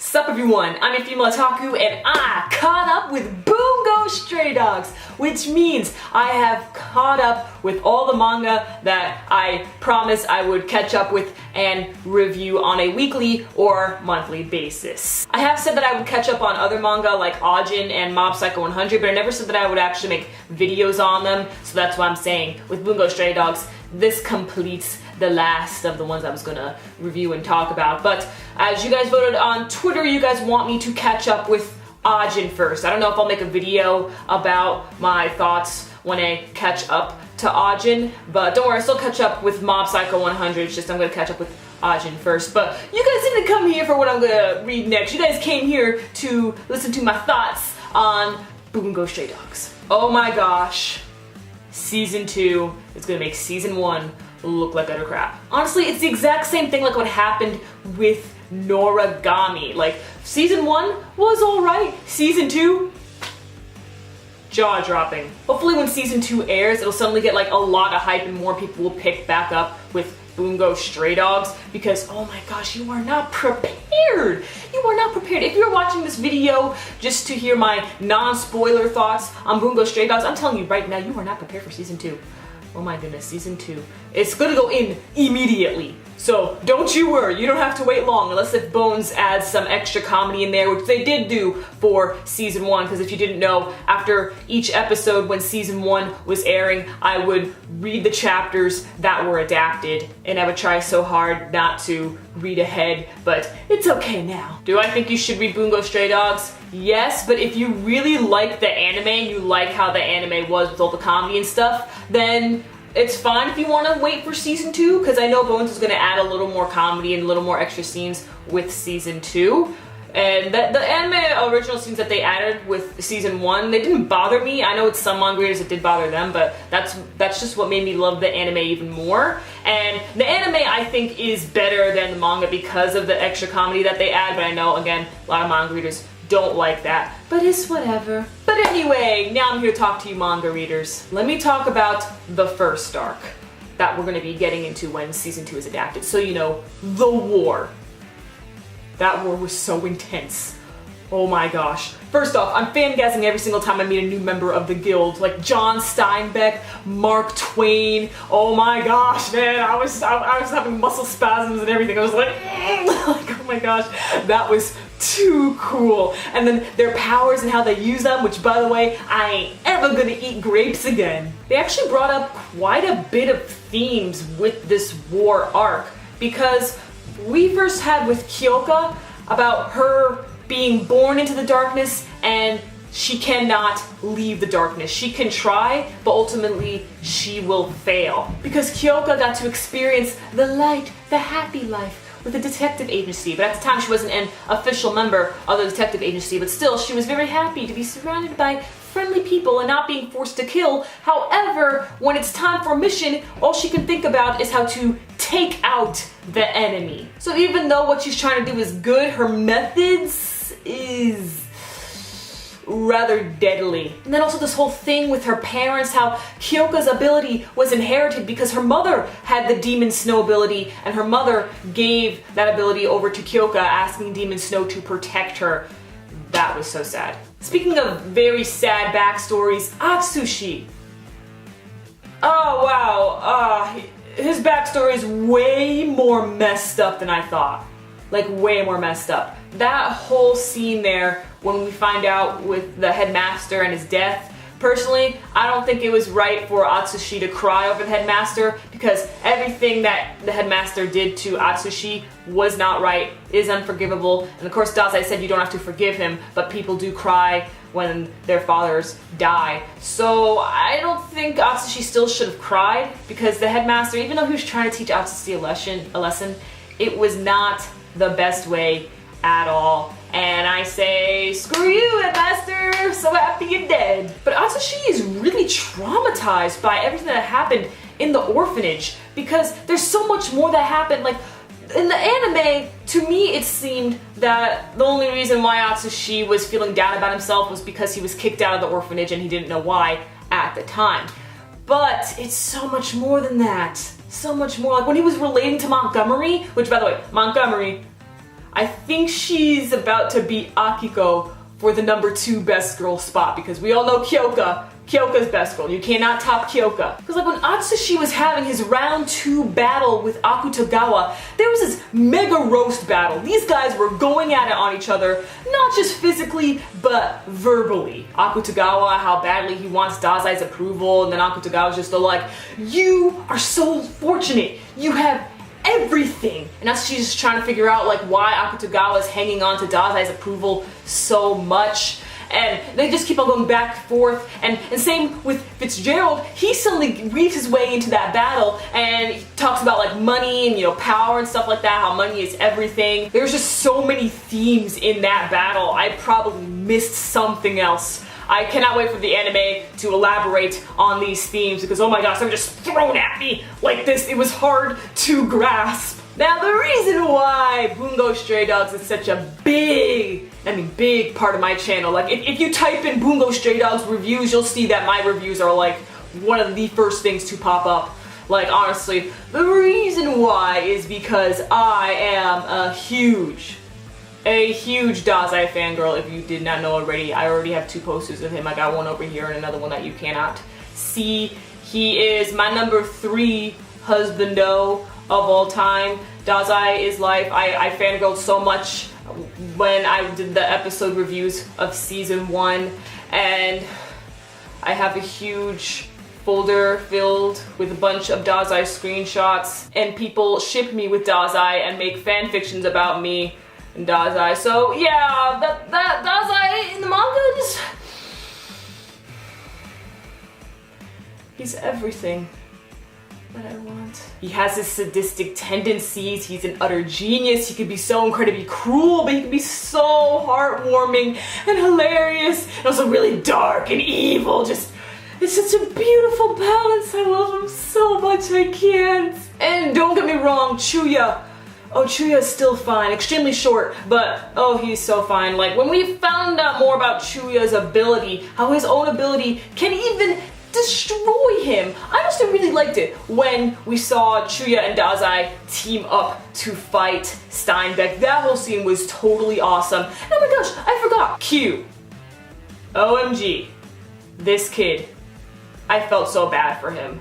Sup everyone, I'm your female otaku and I caught up with Bungo Stray Dogs, which means I have caught up with all the manga that I promised I would catch up with and review on a weekly or monthly basis. I have said that I would catch up on other manga like Ajin and Mob Psycho 100, but I never said that I would actually make videos on them, so that's why I'm saying with Bungo Stray Dogs, this completes the last of the ones I was gonna review and talk about. But as you guys voted on Twitter, you guys want me to catch up with Ajin first. I don't know if I'll make a video about my thoughts when I catch up to Ajin, but don't worry, I still catch up with Mob Psycho 100, it's just I'm gonna catch up with Ajin first. But you guys didn't come here for what I'm gonna read next. You guys came here to listen to my thoughts on Bungo Stray Dogs. Oh my gosh. Season 2 is gonna make Season 1 look like utter crap. Honestly, it's the exact same thing like what happened with Noragami. Like, Season 1 was alright. Season 2, jaw-dropping. Hopefully when Season 2 airs, it'll suddenly get like a lot of hype and more people will pick back up with Bungo Stray Dogs, because oh my gosh, you are not prepared. You are not prepared. If you're watching this video just to hear my non-spoiler thoughts on Bungo Stray Dogs, I'm telling you right now, you are not prepared for Season 2. Oh my goodness, Season 2. It's gonna go in immediately. So don't you worry, you don't have to wait long unless if Bones adds some extra comedy in there, which they did do for Season 1, because if you didn't know, after each episode when Season 1 was airing, I would read the chapters that were adapted, and I would try so hard not to read ahead, but it's okay now. Do I think you should read Bungo Stray Dogs? Yes, but if you really like the anime, you like how the anime was with all the comedy and stuff, then it's fine if you want to wait for Season 2, because I know Bones is going to add a little more comedy and a little more extra scenes with Season 2. And the anime original scenes that they added with Season 1, they didn't bother me. I know it's some manga readers that did bother them, but that's just what made me love the anime even more. And the anime, I think, is better than the manga because of the extra comedy that they add, but I know, again, a lot of manga readers don't like that, but it's whatever. But anyway, now I'm here to talk to you manga readers. Let me talk about the first arc that we're gonna be getting into when Season 2 is adapted. So you know, the war. That war was so intense. Oh my gosh. First off, I'm fangasming every single time I meet a new member of the guild, like John Steinbeck, Mark Twain. Oh my gosh, man, I was having muscle spasms and everything. I was like, like, oh my gosh, that was too cool. And then their powers and how they use them, which by the way, I ain't ever gonna eat grapes again. They actually brought up quite a bit of themes with this war arc, because we first had with Kyoka about her being born into the darkness and she cannot leave the darkness. She can try, but ultimately she will fail. Because Kyoka got to experience the light, the happy life with the detective agency, but at the time she wasn't an official member of the detective agency, but still she was very happy to be surrounded by friendly people and not being forced to kill. However, when it's time for a mission, all she can think about is how to take out the enemy. So even though what she's trying to do is good, her methods is rather deadly. And then also this whole thing with her parents, how Kyoka's ability was inherited because her mother had the Demon Snow ability and her mother gave that ability over to Kyoka, asking Demon Snow to protect her. That was so sad. Speaking of very sad backstories, Atsushi. Oh wow, his backstory is way more messed up than I thought. Like way more messed up. That whole scene there when we find out with the headmaster and his death, personally, I don't think it was right for Atsushi to cry over the headmaster, because everything that the headmaster did to Atsushi was not right, is unforgivable, and of course Dazai said you don't have to forgive him, but people do cry when their fathers die. So I don't think Atsushi still should have cried, because the headmaster, even though he was trying to teach Atsushi a lesson, it was not the best way at all. And I say, screw you, headmaster, so happy you're dead. But Atsushi is really traumatized by everything that happened in the orphanage, because there's so much more that happened. Like, in the anime, to me it seemed that the only reason why Atsushi was feeling down about himself was because he was kicked out of the orphanage and he didn't know why at the time. But it's so much more than that. So much more. Like when he was relating to Montgomery, which by the way, Montgomery, I think she's about to beat Akiko for the number 2 best girl spot, because we all know Kyoka's best girl. You cannot top Kyoka. Because like when Atsushi was having his round 2 battle with Akutagawa, there was this mega roast battle. These guys were going at it on each other, not just physically, but verbally. Akutagawa, how badly he wants Dazai's approval, and then Akutagawa's just like, you are so fortunate. You have everything. And Atsushi's just trying to figure out like why Akutagawa is hanging on to Dazai's approval so much. And they just keep on going back and forth. And same with Fitzgerald. He suddenly weaves his way into that battle and he talks about like money and, you know, power and stuff like that, how money is everything. There's just so many themes in that battle. I probably missed something else. I cannot wait for the anime to elaborate on these themes, because oh my gosh, they're just thrown at me like this. It was hard to grasp. Now the reason why Bungo Stray Dogs is such a big part of my channel, like if you type in Bungo Stray Dogs reviews, you'll see that my reviews are like one of the first things to pop up. Like honestly, the reason why is because I am a huge Dazai fangirl. If you did not know already, I already have 2 posters of him. I got one over here and another one that you cannot see. He is my number 3 husbando of all time. Dazai is life. I fangirled so much when I did the episode reviews of season 1, and I have a huge folder filled with a bunch of Dazai screenshots, and people ship me with Dazai and make fan fictions about me and Dazai. So yeah, that Dazai in the manga just, he's everything that I want. He has his sadistic tendencies. He's an utter genius. He could be so incredibly cruel, but he can be so heartwarming and hilarious, and also really dark and evil. Just, it's such a beautiful balance. I love him so much, I can't. And don't get me wrong, Chuya. Oh, Chuya is still fine. Extremely short, but oh, he's so fine. Like when we found out more about Chuya's ability, how his own ability can even destroy him. I just really liked it when we saw Chuya and Dazai team up to fight Steinbeck. That whole scene was totally awesome. And oh my gosh, I forgot. Q. OMG. This kid. I felt so bad for him.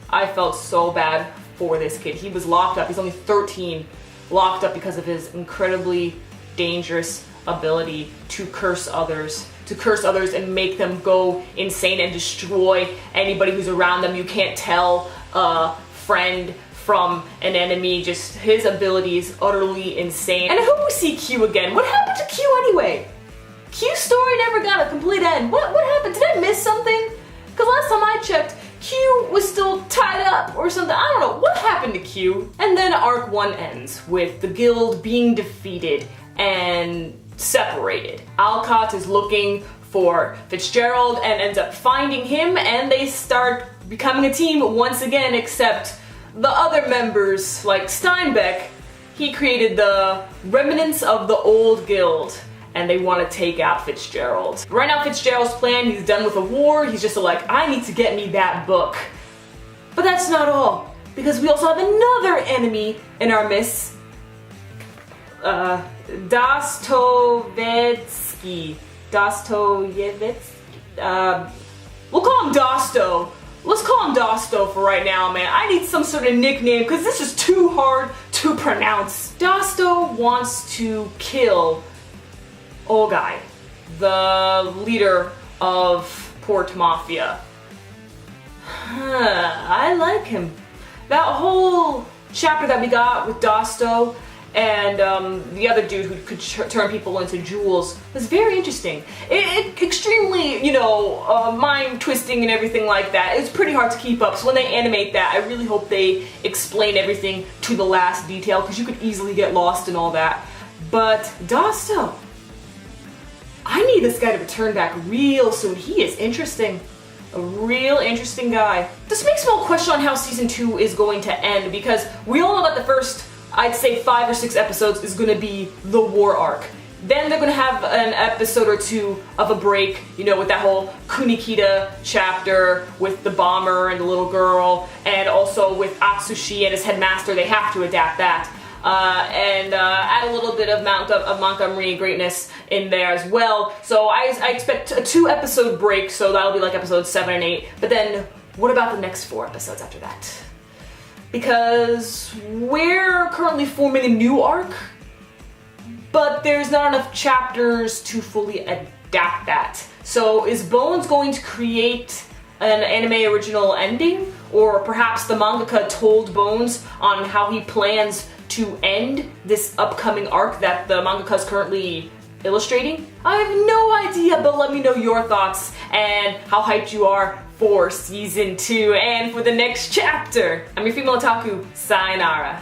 I felt so bad for this kid. He was locked up. He's only 13. Locked up because of his incredibly dangerous ability to curse others. And make them go insane and destroy anybody who's around them. You can't tell a friend from an enemy. Just his ability is utterly insane. And I hope we see Q again. What happened to Q anyway? Q's story never got a complete end. What happened? Did I miss something? Because last time I checked, Q was still tied up or something. I don't know. What happened to Q? And then Arc 1 ends with the guild being defeated and separated. Alcott is looking for Fitzgerald and ends up finding him, and they start becoming a team once again, except the other members, like Steinbeck, he created the remnants of the old guild, and they want to take out Fitzgerald. Right now Fitzgerald's plan, he's done with the war, he's just like, I need to get me that book. But that's not all, because we also have another enemy in our midst. Dostoevsky. We'll call him Dosto. Let's call him Dosto for right now, man. I need some sort of nickname because this is too hard to pronounce. Dosto wants to kill Ogai, the leader of Port Mafia. I like him. That whole chapter that we got with Dosto and the other dude who could turn people into jewels was very interesting. It extremely, you know, mind twisting and everything like that. It's pretty hard to keep up. So when they animate that, I really hope they explain everything to the last detail, because you could easily get lost in all that. But Dosto, I need this guy to return back real soon. He is interesting. A real interesting guy. This makes me all question on how season 2 is going to end, because we all know that the first, I'd say 5 or 6 episodes is going to be the war arc. Then they're going to have an episode or 2 of a break, you know, with that whole Kunikita chapter with the bomber and the little girl, and also with Atsushi and his headmaster. They have to adapt that. and add a little bit of Montgomery greatness in there as well. So I expect a 2-episode break, so that'll be like episodes 7 and 8. But then, what about the next 4 episodes after that? Because we're currently forming a new arc, but there's not enough chapters to fully adapt that. So is Bones going to create an anime original ending? Or perhaps the mangaka told Bones on how he plans to end this upcoming arc that the mangaka is currently illustrating? I have no idea, but let me know your thoughts and how hyped you are for season 2 and for the next chapter. I'm your female otaku, sayonara.